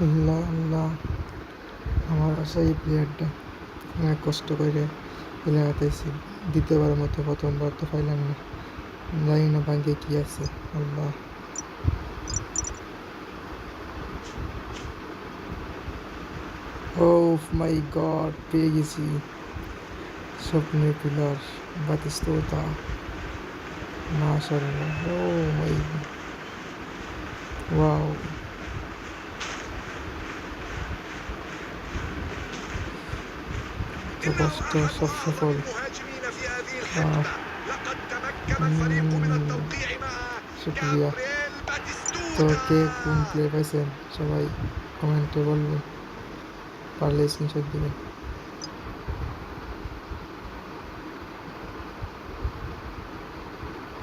আল্লাহ আল্লাহ, আমার আশা এই প্লেয়ারটা অনেক কষ্ট করে লাগাতেছি, দ্বিতীয়বারের মতো, প্রথমবার তো পাইলাম না, জানি না ভাগ্যে কি আছে। আল্লাহ, ও মাই গড, পেয়ে গেছি স্বপ্নের পিলার বাতিস্ততা, মাশাআল্লাহ। ও মাই, ওয়াও, তো কষ্ট সব সফল। আহ, শুক্রিয়া। তো কে কোন প্লে পাইছেন সবাই কমেন্টে বলবেন, পারলে স্ক্রিনশট দিবেন।